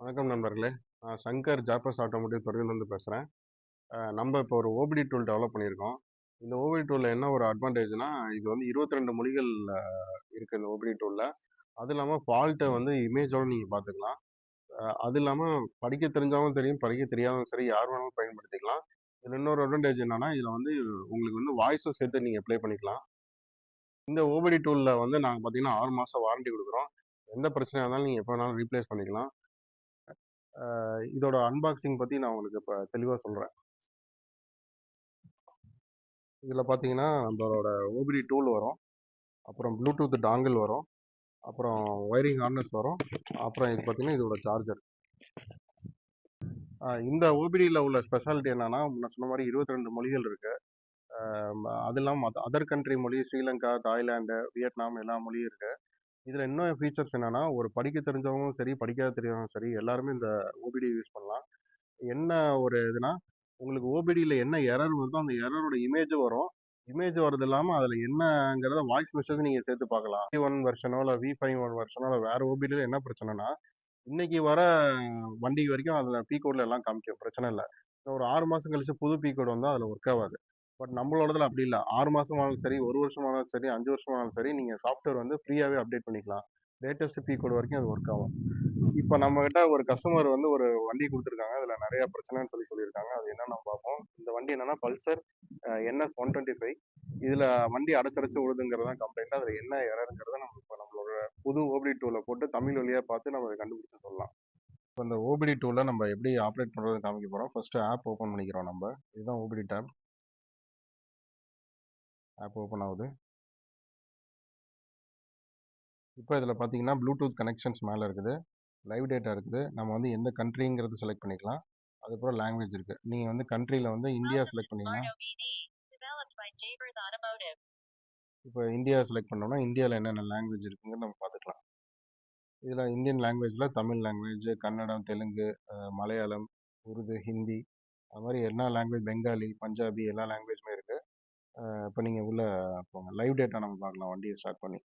வணக்கம் நண்பர்களே. நான் சங்கர் ஜாப்பஸ் ஆட்டோமோட்டிவ் துறையிலேருந்து பேசுகிறேன். நம்ம இப்போ ஒரு ஓபிடி டூல் டெவலப் பண்ணியிருக்கோம். இந்த ஓபிடி டூலில் என்ன ஒரு அட்வான்டேஜ்னா, இது வந்து 22 மொழிகள் இருக்குது இந்த ஓபிடி டூலில். அது இல்லாமல் ஃபால்ட்டை வந்து இமேஜோடு நீங்கள் பார்த்துக்கலாம். அது இல்லாமல் படிக்க தெரிஞ்சவங்களும் தெரியும், படிக்க தெரியாதவங்க சரி, யார் வேணாலும் பயன்படுத்திக்கலாம். இதில் இன்னொரு அட்வான்டேஜ் என்னன்னா, இதில் வந்து உங்களுக்கு வந்து வாய்ஸும் சேர்த்து நீங்கள் ப்ளே பண்ணிக்கலாம். இந்த ஓபிடி டூலில் வந்து நாங்கள் பார்த்தீங்கன்னா 6 மாதம் வாரண்டி கொடுக்குறோம். எந்த பிரச்சனையாக இருந்தாலும் நீங்கள் எப்போ வேணாலும் ரீப்ளேஸ் பண்ணிக்கலாம். இதோட அன்பாக்சிங் பற்றி நான் உங்களுக்கு இப்போ தெளிவாக சொல்கிறேன். இதில் பார்த்தீங்கன்னா நம்மளோட ஓபிடி டூல் வரும், அப்புறம் ப்ளூடூத் டாங்கிள் வரும், அப்புறம் ஒயரிங் ஹார்னஸ் வரும், அப்புறம் இது பார்த்தீங்கன்னா இதோட சார்ஜர். இந்த ஓபிடியில் உள்ள ஸ்பெஷாலிட்டி என்னன்னா, நான் சொன்ன மாதிரி 22 மொழிகள் இருக்கு. அது இல்லாமல் அதர் கண்ட்ரி மொழி, ஸ்ரீலங்கா, தாய்லாந்து, வியட்நாம் எல்லா மொழியும் இருக்கு. இதில் இன்னும் ஃபீச்சர்ஸ் என்னன்னா, ஒரு படிக்க தெரிஞ்சவங்களும் சரி, படிக்காத தெரிஞ்சவங்களும் சரி, எல்லாருமே இந்த ஓபிடி யூஸ் பண்ணலாம். என்ன ஒரு இதுனா, உங்களுக்கு ஓபிடியில் என்ன எரர் வருதோ அந்த எரரோட இமேஜ் வரும். இமேஜ் வரது இல்லாமல் அதில் என்னங்கிறத வாய்ஸ் மெசேஜ் நீங்கள் சேர்த்து பார்க்கலாம். V1 வெர்ஷனோ இல்லை V5 வெர்ஷனோ இல்லை வேறு ஓபிடியில் என்ன பிரச்சனைனா, இன்னைக்கு வர வண்டி வரைக்கும் அதில் பி கோடில் எல்லாம் காமிக்கும், பிரச்சனை இல்லை. ஒரு 6 மாதம் கழிச்சு புது பி கோடு வந்தால் அதில் ஒர்க் ஆகாது. பட் நம்மளோடதுல அப்படி இல்லை. 6 மாதம் ஆனாலும் சரி, 1 வருஷம் ஆனாலும் சரி, 5 வருஷம் ஆனாலும் சரி, நீங்கள் சாஃப்ட்வேர் வந்து ஃப்ரீயாகவே அப்டேட் பண்ணிக்கலாம். லேட்டஸ்ட் பி கோடு வரைக்கும் அது ஒர்க் ஆகும். இப்போ நம்மகிட்ட ஒரு கஸ்டமர் வந்து ஒரு வண்டி கொடுத்துருக்காங்க, அதில் நிறைய பிரச்சனைன்னு சொல்லியிருக்காங்க. அது என்னன்னு பார்ப்போம். இந்த வண்டி என்னன்னா பல்சர் NS 125. இதில் வண்டி அடைச்சரைச்சு விழுதுங்கிறது தான் கம்ப்ளைண்ட். அதில் என்ன எரருங்கிறத நம்ம இப்போ நம்மளோட புது ஓபிடி டூலில் போட்டு தமிழ் வழியாக பார்த்து நம்ம அதை கண்டுபிடிச்சு சொல்லலாம். இப்போ இந்த ஓபிடி டூலில் நம்ம எப்படி ஆப்ரேட் பண்ணுறதுன்னு காமிக்க போகிறோம். ஃபர்ஸ்ட் ஆப் ஓப்பன் பண்ணிக்கிறோம். நம்ம இதுதான் ஓபிடி டேப். ஆப் ஓப்பன் ஆகுது. இப்போ இதில் பார்த்தீங்கன்னா ப்ளூடூத் கனெக்ஷன்ஸ் மேலே இருக்குது, லைவ் டேட்டா இருக்குது. நம்ம வந்து எந்த கண்ட்ரிங்கிறது செலக்ட் பண்ணிக்கலாம். அதுக்கப்புறம் லாங்குவேஜ் இருக்குது. நீங்கள் வந்து கண்ட்ரியில் வந்து இந்தியா செலக்ட் பண்ணிங்கன்னா, இப்போ இந்தியா செலக்ட் பண்ணோம்னா இந்தியாவில் என்னென்ன லாங்குவேஜ் இருக்குங்கிறது நம்ம பார்த்துக்கலாம். இதில் இந்தியன் லாங்குவேஜில் தமிழ் லாங்குவேஜ், கன்னடம், தெலுங்கு, மலையாளம், உருது, ஹிந்தி, அது மாதிரி எல்லா லாங்குவேஜ், பெங்காலி, பஞ்சாபி எல்லா லாங்குவேஜுமே இருக்குது. இப்போ நீங்கள் உள்ள போங்க, லைவ் டேட்டா நம்ம பார்க்கலாம். வண்டியை ஸ்டார்ட் பண்ணி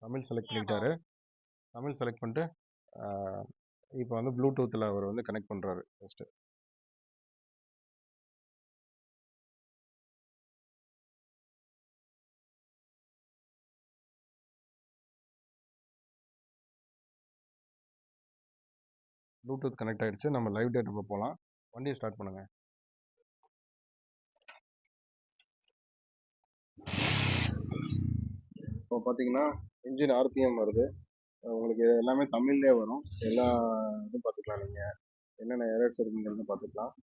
தமிழ் செலக்ட் பண்ணிக்கிட்டாரு. தமிழ் செலக்ட் பண்ணிட்டு இப்போ வந்து ப்ளூடூத்தில் அவர் வந்து கனெக்ட் பண்ணுறாரு. ஃபஸ்ட்டு ப்ளூடூத் கனெக்ட் ஆகிடுச்சு. நம்ம லைவ் டேட்டா போகலாம். வண்டியை ஸ்டார்ட் பண்ணுங்கள். இப்போ பார்த்தீங்கன்னா இன்ஜின் ஆர்பிஎம் வருது. உங்களுக்கு எல்லாமே தமிழ்லேயே வரும். எல்லா இதுவும் பார்த்துக்கலாம். நீங்கள் என்னென்ன எரர்ஸ் இருக்குங்கிறது பார்த்துக்கலாம்.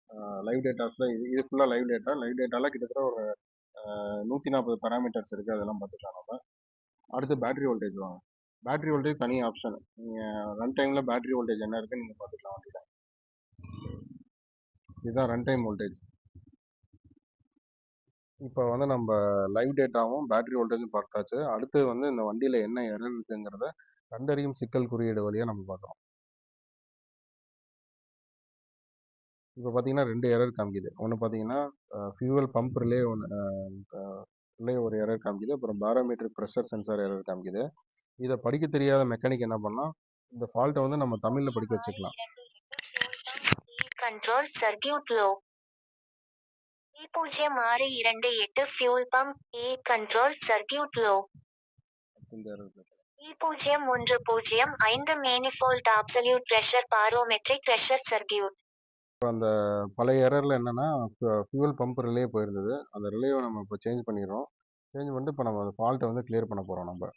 லைவ் டேட்டாஸில் இது ஃபுல்லாக லைவ் டேட்டா. லைவ் டேட்டாவில் கிட்டத்தட்ட ஒரு 140 பேராமீட்டர்ஸ் இருக்குது. அதெல்லாம் பார்த்துக்கலாம் நம்ம. அடுத்து பேட்டரி வோல்டேஜ் வாங்க. பேட்டரி வோல்டேஜ் தனி ஆப்ஷன். நீங்கள் ரன் டைமில் பேட்டரி வோல்டேஜ் என்ன இருக்குன்னு நீங்கள் பார்த்துக்கலாம் வண்டியில். இதுதான் ரன் டைம் வோல்டேஜ். இப்போ வந்து நம்ம லைவ் டேட்டாவும் பேட்டரி வோல்டேஜும் பார்த்தாச்சு. அடுத்து வந்து இந்த வண்டியில் என்ன எரர் இருக்குங்கிறத கண்டறியும் சிக்கல் குறியீடு வழியாக நம்ம பார்க்குறோம். இப்போ பார்த்தீங்கன்னா 2 எரர் காமிக்குது. ஒன்று பார்த்தீங்கன்னா ஃபியூவல் பம்ப் ரிலே ரிலே ஒரு எரர் காமிக்குது. அப்புறம் பாரோமீட்டர் ப்ரெஷர் சென்சார் எரர் காமிக்குது. இதை படிக்க தெரியாத மெக்கானிக் என்ன பண்ணலாம், இந்த ஃபால்ட்டை வந்து நம்ம தமிழில் படிக்க வச்சுக்கலாம். Control circuit low E0628 fuel pump control circuit low E0105 manifold absolute pressure barometric pressure circuit. இப்போ அந்த பழைய எரரில் என்னென்னா ஃபியூவல் பம்ப் ரிலே போயிருந்தது. அந்த ரிலேவை நம்ம இப்போ சேஞ்ச் பண்ணிடுறோம். சேஞ்ச் பண்ணிட்டு இப்போ நம்ம அந்த ஃபால்ட்டை வந்து கிளியர் பண்ண போகிறோம். நம்ம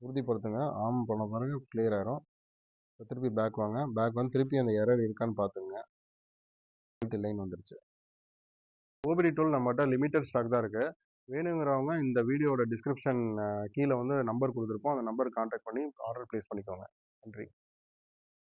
உறுதிப்படுத்துங்க. ஆன் பண்ண பிறகு கிளியர் ஆகிரும். இப்போ திருப்பி பேக் வாங்க. பேக் வந்து திருப்பி அந்த எரர் இருக்கான்னு பார்த்துங்க. லைன் வந்துருச்சு. ஓபிடி டூல் நம்மகிட்ட லிமிட்டட் ஸ்டாக் தான் இருக்குது. வேணுங்கிறவங்க இந்த வீடியோட டிஸ்கிரிப்ஷன் கீழே வந்து நம்பர் கொடுத்துருப்போம். அந்த நம்பருக்கு கான்டாக்ட் பண்ணி ஆர்டர் ப்ளேஸ் பண்ணிக்கோங்க. நன்றி.